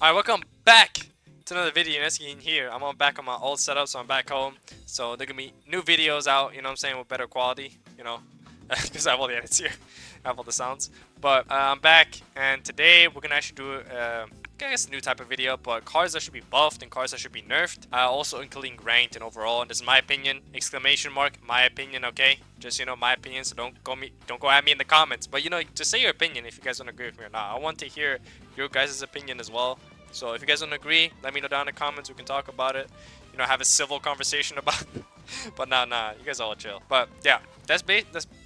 Alright, welcome back to another video. As you can hear, back on my old setup, so I'm back home. So there gonna be new videos out, you know what I'm saying, with better quality, you know, because I have all the edits here, I have all the sounds. But I'm back, and today we're gonna actually do I guess a new type of video, but cards that should be buffed and cards that should be nerfed, also including ranked and overall. And this is my opinion, exclamation mark, my opinion, okay? Just, you know, my opinion, so don't go at me in the comments. But, you know, just say your opinion if you guys don't agree with me or not. I want to hear your guys' opinion as well. So if you guys don't agree, let me know down in the comments. We can talk about it. You know, have a civil conversation about it. But nah, you guys all chill. But yeah, that's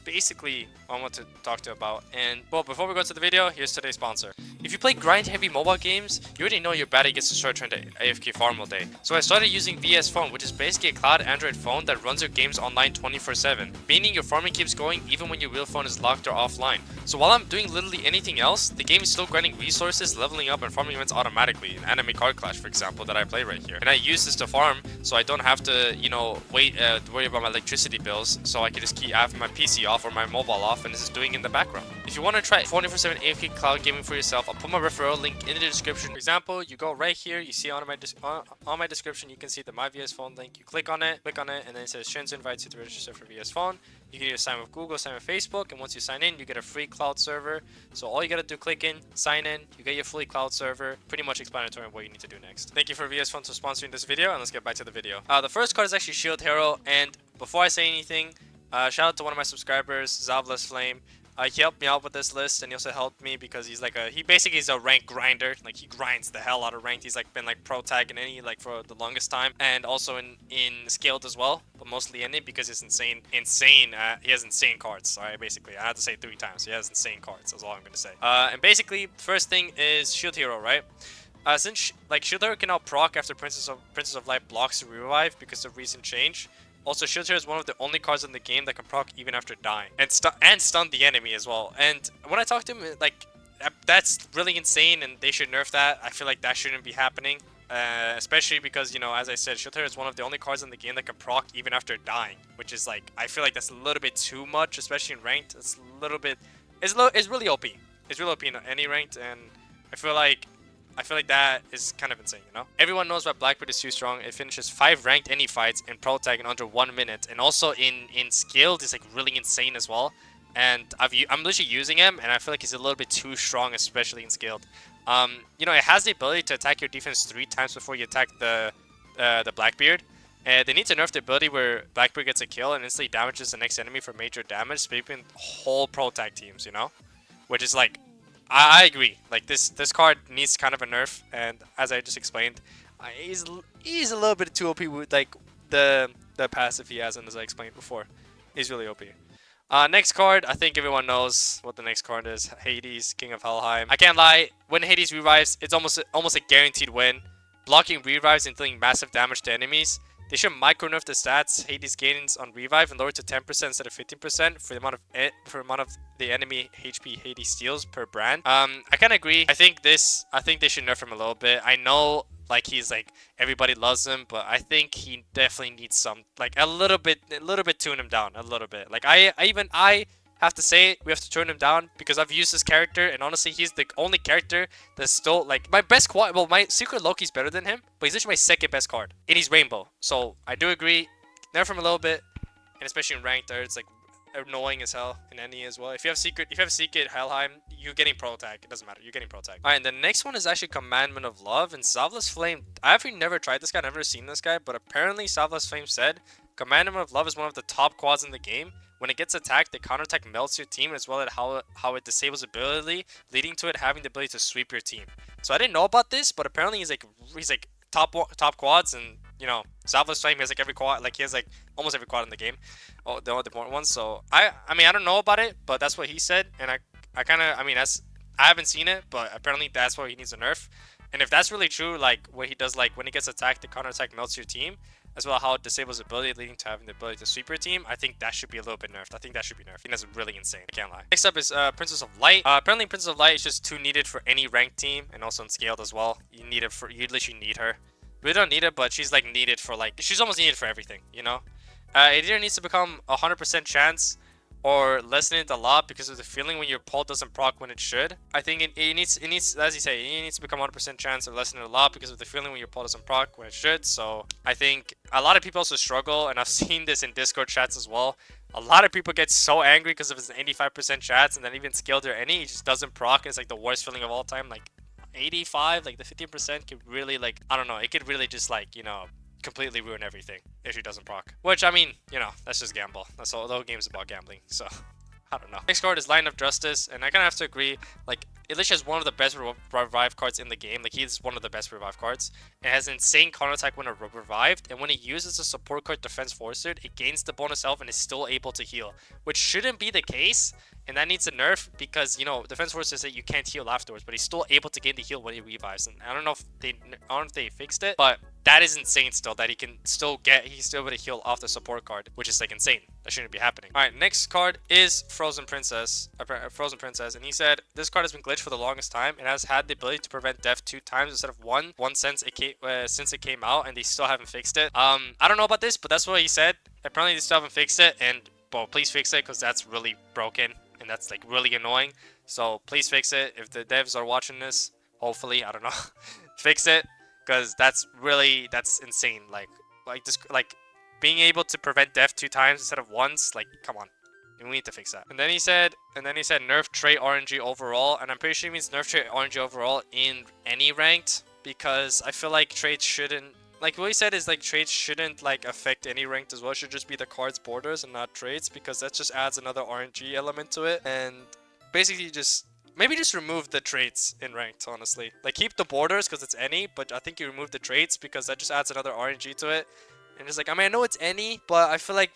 basically what I want to talk to you about. And well, before we go to the video, here's today's sponsor. If you play grind-heavy mobile games, you already know your baddie gets to start trying to AFK farm all day. So I started using VS Phone, which is basically a cloud Android phone that runs your games online 24/7, meaning your farming keeps going even when your real phone is locked or offline. So while I'm doing literally anything else, the game is still grinding resources, leveling up, and farming events automatically. In Anime Card Clash, for example, that I play right here. And I use this to farm, so I don't have to, you know, worry about my electricity bills. So I can just keep having my PC off or my mobile off, and this is doing in the background. If you want to try 24/7 AFK cloud gaming for yourself, I'll put my referral link in the description. For example, you go right here, you see on my description, you can see the My VS Phone link. You click on it, and then it says Shinzo invites you to register for VS Phone. You can either sign with Google, sign with Facebook, and once you sign in, you get a free cloud server. So all you gotta do, click in, sign in, you get your free cloud server. Pretty much explanatory on what you need to do next. Thank you for VS Phone for sponsoring this video, and let's get back to the video. The first card is actually Shield Hero, and before I say anything, shout out to one of my subscribers, Zavlas Flame. He helped me out with this list, and he also helped me because he's like he basically is a rank grinder. Like, he grinds the hell out of ranked. He's like been like pro tag in any like for the longest time, and also in scaled as well, but mostly in it because it's insane. He has insane cards. Sorry, basically I had to say it 3 times. He has insane cards. That's all I'm gonna say. And basically, first thing is Shield Hero, right? Since like Shield Hero can now proc after Princess of Light blocks the revive because of recent change. Also, Shield Hero is one of the only cards in the game that can proc even after dying, and stun the enemy as well. And when I talk to him, like, that's really insane, and they should nerf that. I feel like that shouldn't be happening, especially because, you know, as I said, Shield Hero is one of the only cards in the game that can proc even after dying, which is like, I feel like that's a little bit too much, especially in ranked. It's a little bit, it's really OP. It's really OP in any ranked, and I feel like that is kind of insane, you know? Everyone knows why Blackbeard is too strong. It finishes 5 ranked any fights in Pro Tag in under 1 minute. And also in Skilled, it's like really insane as well. And I'm literally using him, and I feel like he's a little bit too strong, especially in Skilled. You know, it has the ability to attack your defense 3 times before you attack the Blackbeard. And they need to nerf the ability where Blackbeard gets a kill and instantly damages the next enemy for major damage, sweeping whole Pro Tag teams, you know? Which is like, I agree. Like, this card needs kind of a nerf, and as I just explained, he's a little bit too OP with like the passive he has, and as I explained before, he's really OP. Next card, I think everyone knows what the next card is. Hades, King of Helheim. I can't lie, when Hades revives, it's almost a guaranteed win. Blocking revives and dealing massive damage to enemies. They should micro nerf the stats Hades gains on revive and lower it to 10% instead of 15% for the amount of the enemy HP Hades steals per brand. I kind of agree. I think they should nerf him a little bit. I know, like, he's like, everybody loves him, but I think he definitely needs some, like, a little bit tune him down a little bit. Like, I have to say we have to turn him down because I've used this character, and honestly, he's the only character that's still like my best quad. Well, my Secret Loki's better than him, but he's literally my second best card, and he's Rainbow. So I do agree, nerf him a little bit, and especially in ranked, it's like annoying as hell in any as well. If you have Secret Helheim, you're getting Pro Tag. It doesn't matter, you're getting Pro Tag. Alright, and the next one is actually Commandment of Love and Savla's Flame. I've actually never tried this guy, never seen this guy, but apparently Savla's Flame said Commandment of Love is one of the top quads in the game. When it gets attacked, the counterattack melts your team, as well as how it disables ability, leading to it having the ability to sweep your team. So I didn't know about this, but apparently he's like top quads, and you know, Savla's Flame has like every quad, like he has like almost every quad in the game. Oh, the important ones. So I mean, I don't know about it, but that's what he said, and I kind of, I mean, I haven't seen it, but apparently that's what he needs a nerf. And if that's really true, like what he does, like when he gets attacked, the counterattack melts your team, as well as how it disables ability, leading to having the ability to sweep your team. I think that should be a little bit nerfed. I think that should be nerfed. I think that's really insane. I can't lie. Next up is Princess of Light. Apparently Princess of Light is just too needed for any ranked team, and also in scaled as well. You literally need her. We don't need it, but she's like needed for like, she's almost needed for everything, you know? It either needs to become 100% chance, or lessen it a lot because of the feeling when your pole doesn't proc when it should. I think it needs, as you say, it needs to become 100% chance or lessen it a lot because of the feeling when your pole doesn't proc when it should. So I think a lot of people also struggle, and I've seen this in Discord chats as well. A lot of people get so angry because of his 85% chats, and then even skilled or any, he just doesn't proc. It's like the worst feeling of all time. Like 85, like the 15% could really, like, I don't know, it could really just, like, you know, completely ruin everything if she doesn't proc. Which, I mean, you know, that's just gamble. That's all. The whole game's about gambling. So, I don't know. Next card is Line of Justice, and I kind of have to agree. Like, Elish has one of the best revive cards in the game. Like, he's one of the best revive cards. It has insane counter attack when revived, and when he uses a support card Defense Forward, it gains the bonus health and is still able to heal, which shouldn't be the case. And that needs a nerf because, you know, Defense Force says that you can't heal afterwards, but he's still able to gain the heal when he revives. And I don't know if they fixed it, but that is insane still, that he's still able to heal off the support card, which is like insane. That shouldn't be happening. All right, next card is Frozen Princess, and he said this card has been glitched for the longest time. It has had the ability to prevent death 2 times instead of one since it came out, and they still haven't fixed it. I don't know about this, but that's what he said. Apparently they still haven't fixed it, and well, please fix it because that's really broken. And that's like really annoying. So please fix it. If the devs are watching this, hopefully, I don't know, fix it, because that's insane. Like being able to prevent death 2 times instead of once. Like, come on, we need to fix that. And then he said nerf trait RNG overall, and I'm pretty sure he means nerf trait RNG overall in any ranked, because I feel like traits shouldn't. Like, what he said is, like, traits shouldn't, like, affect any ranked as well. It should just be the card's borders and not traits, because that just adds another RNG element to it. And basically maybe just remove the traits in ranked, honestly. Like, keep the borders because it's any, but I think you remove the traits because that just adds another RNG to it. And it's like, I mean, I know it's any, but I feel like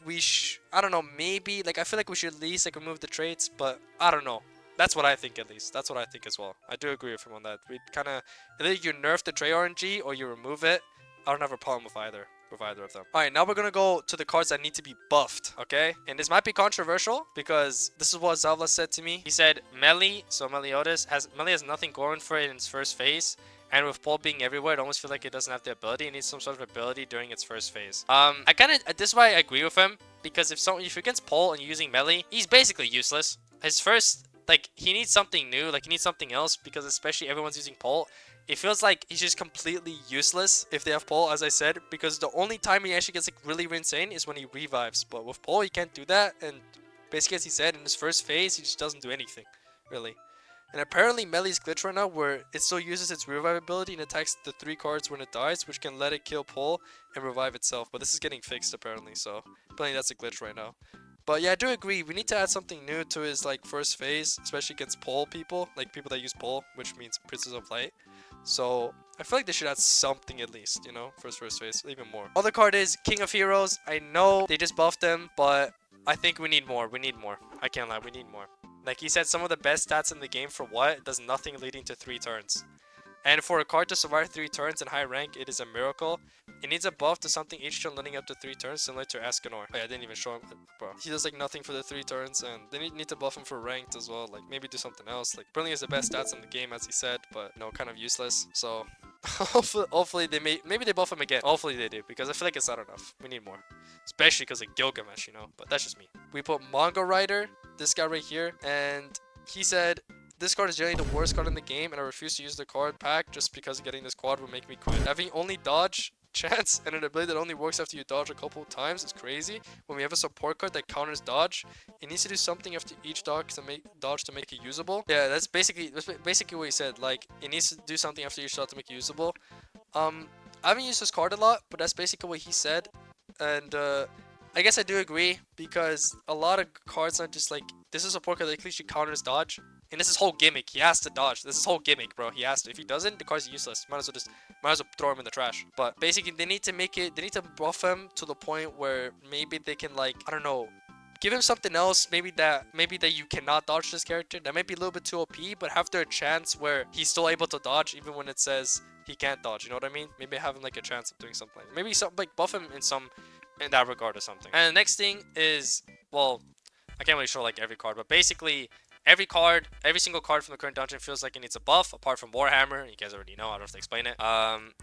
I don't know, maybe, like, I feel like we should at least, like, remove the traits, but I don't know. That's what I think, at least. That's what I think as well. I do agree with him on that. We kind of, either you nerf the trait RNG or you remove it. I don't have a problem with either of them. Alright, now we're gonna go to the cards that need to be buffed, okay? And this might be controversial because this is what Zavla said to me. He said Melee, so Meliodas Melee has nothing going for it in its first phase. And with Pole being everywhere, it almost feels like it doesn't have the ability. It needs some sort of ability during its first phase. This is why I agree with him, because if you're against Pole and you're using Melee, he's basically useless. His first, like, he needs something new, like, he needs something else, because especially everyone's using Pole. It feels like he's just completely useless if they have Pole, as I said, because the only time he actually gets, like, really insane is when he revives. But with Pole, he can't do that, and basically, as he said, in his first phase, he just doesn't do anything, really. And apparently, Melee's glitch right now, where it still uses its revive ability and attacks the 3 cards when it dies, which can let it kill Pole and revive itself. But this is getting fixed, apparently, so apparently that's a glitch right now. But yeah, I do agree. We need to add something new to his, like, first phase, especially against Pole people, like people that use Pole, which means Princess of Light. So I feel like they should add something at least, you know, for his first phase, even more. Other card is King of Heroes. I know they just buffed him, but I think we need more. We need more. I can't lie, we need more. Like he said, some of the best stats in the game for what? It does nothing leading to 3 turns. And for a card to survive 3 turns in high rank, it is a miracle. It needs a buff to something each turn leading up to 3 turns, similar to Escanor. Oh yeah, I didn't even show him, bro. He does like nothing for the 3 turns, and they need to buff him for ranked as well. Like maybe do something else. Like Brilliant is the best stats in the game, as he said, but no, kind of useless. So hopefully they maybe they buff him again. Hopefully they do, because I feel like it's not enough. We need more, especially because of Gilgamesh, you know. But that's just me. We put Manga Rider, this guy right here, and he said, this card is generally the worst card in the game, and I refuse to use the card pack just because getting this quad will make me quit. Having only dodge chance and an ability that only works after you dodge a couple of times is crazy. When we have a support card that counters dodge, it needs to do something after each dodge to make it usable. Yeah, that's basically what he said. Like, it needs to do something after each dodge to make it usable. I haven't used this card a lot, but that's basically what he said. And I guess I do agree, because a lot of cards are just like, this is a support card that at least you counters dodge. And this is whole gimmick. He has to dodge. This is whole gimmick, bro. He has to. If he doesn't, the card's useless. Might as well throw him in the trash. But basically, they need to buff him to the point where maybe they can, like, I don't know, give him something else. Maybe that you cannot dodge this character. That might be a little bit too OP, but have there a chance where he's still able to dodge even when it says he can't dodge. You know what I mean? Maybe have him like a chance of doing something. Maybe something like buff him in that regard or something. And the next thing is, well, I can't really show like every card, but basically, every single card from the current dungeon feels like it needs a buff, apart from Warhammer. You guys already know. I don't have to explain it.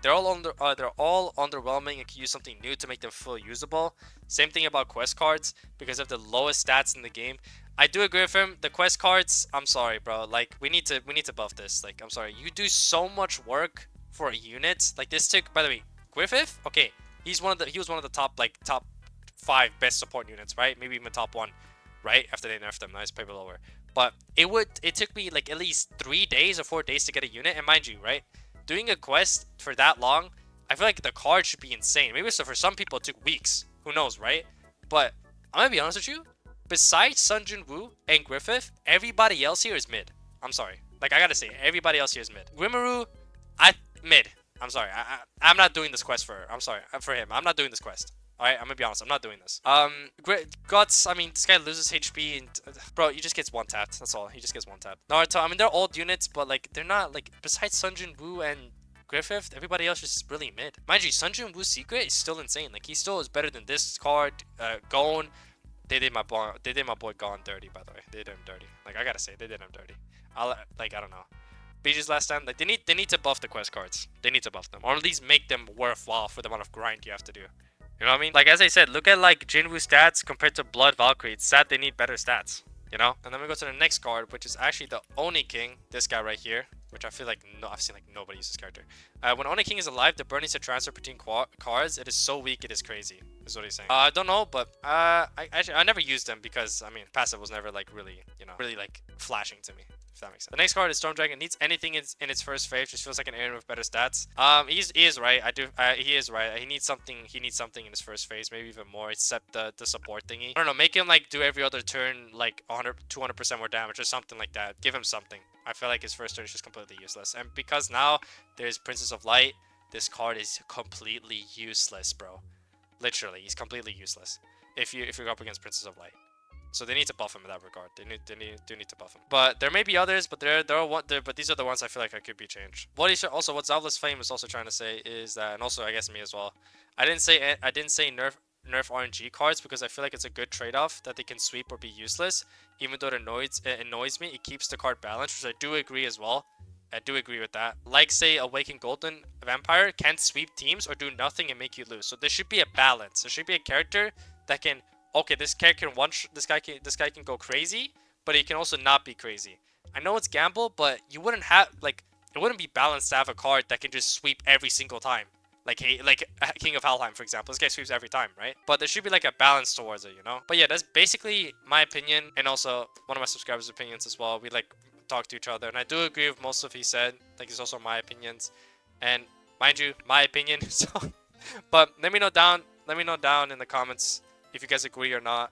They're all underwhelming and can use something new to make them feel usable. Same thing about quest cards because of the lowest stats in the game. I do agree with him. The quest cards, I'm sorry, bro. Like we need to buff this. Like I'm sorry, you do so much work for a unit. Like this took, by the way, Griffith. Okay, he was one of the top 5 best support units, right? Maybe even top 1, right? After they nerfed them, nice paper lower. But it took me like at least 3 days or 4 days to get a unit. And mind you, right, doing a quest for that long, I feel like the card should be insane. Maybe so for some people it took weeks. Who knows, right? But I'm gonna be honest with you. Besides Sun Jin Woo and Griffith, everybody else here is mid. I'm sorry. Like I gotta say, everybody else here is mid. Rimuru, mid. I'm sorry. I'm not doing this quest for her. I'm sorry for him. I'm not doing this quest. Alright, I'm gonna be honest, I'm not doing this. Guts, I mean, this guy loses HP and... bro, he just gets one tapped, that's all. He just gets one tapped. Naruto, I mean, they're old units, but, like, they're not, like... Besides Sun Jin Woo and Griffith, everybody else is really mid. Mind you, Sun Jin Woo's secret is still insane. Like, he still is better than this card, Gon. They did my boy Gon dirty, by the way. They did him dirty. Like, I gotta say, they did him dirty. I don't know. BG's last stand, like, they need to buff the quest cards. They need to buff them. Or at least make them worthwhile for the amount of grind you have to do. You know what I mean? Like, as I said, look at, like, Jinwoo's stats compared to Blood Valkyrie. It's sad they need better stats, you know? And then we go to the next card, which is actually the Oni King. This guy right here, which I feel like, I've seen, like, nobody use this character. When Oni King is alive, the burn needs to transfer between cards. It is so weak, it is crazy, is what he's saying. I don't know, but, I never used them because, I mean, passive was never, like, really, you know, really, like, flashing to me. If that makes sense. The next card is Storm Dragon. Needs anything in its first phase. Just feels like an Aaron with better stats. He is right. He is right. He needs something in his first phase, maybe even more, except the support thingy. I don't know. Make him like do every other turn like 200% more damage or something like that. Give him something. I feel like his first turn is just completely useless. And because now there's Princess of Light, this card is completely useless, bro. Literally, he's completely useless if you're up against Princess of Light. So they need to buff him in that regard. They do need to buff him. But there may be others, but but these are the ones I feel like I could be changed. What Zavla's Flame is also trying to say is that, and also I guess me as well. I didn't say nerf RNG cards because I feel like it's a good trade-off that they can sweep or be useless. Even though it annoys me, it keeps the card balanced, which I do agree as well. I do agree with that. Like, say, Awakened Golden Vampire can't sweep teams or do nothing and make you lose. So there should be a balance. There should be a character that can... okay, this character can this guy can go crazy, but he can also not be crazy. I know it's gamble, but you wouldn't have like it wouldn't be balanced to have a card that can just sweep every single time. Like King of Helheim, for example. This guy sweeps every time, right? But there should be like a balance towards it, you know? But yeah, that's basically my opinion and also one of my subscribers' opinions as well. We like talk to each other, and I do agree with most of he said. Like it's also my opinions, and mind you, my opinion. So, but let me know down in the comments if you guys agree or not.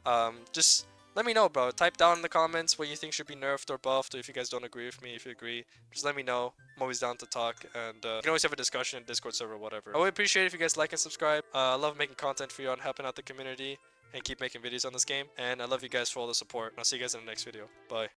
Just let me know, bro. Type down in the comments what you think should be nerfed or buffed, or if you guys don't agree with me. If you agree, just let me know. I'm always down to talk, and you can always have a discussion in Discord server, whatever. I would appreciate it if you guys like and subscribe. I love making content for you and helping out the community and keep making videos on this game, and I love you guys for all the support. I'll see you guys in the next video. Bye.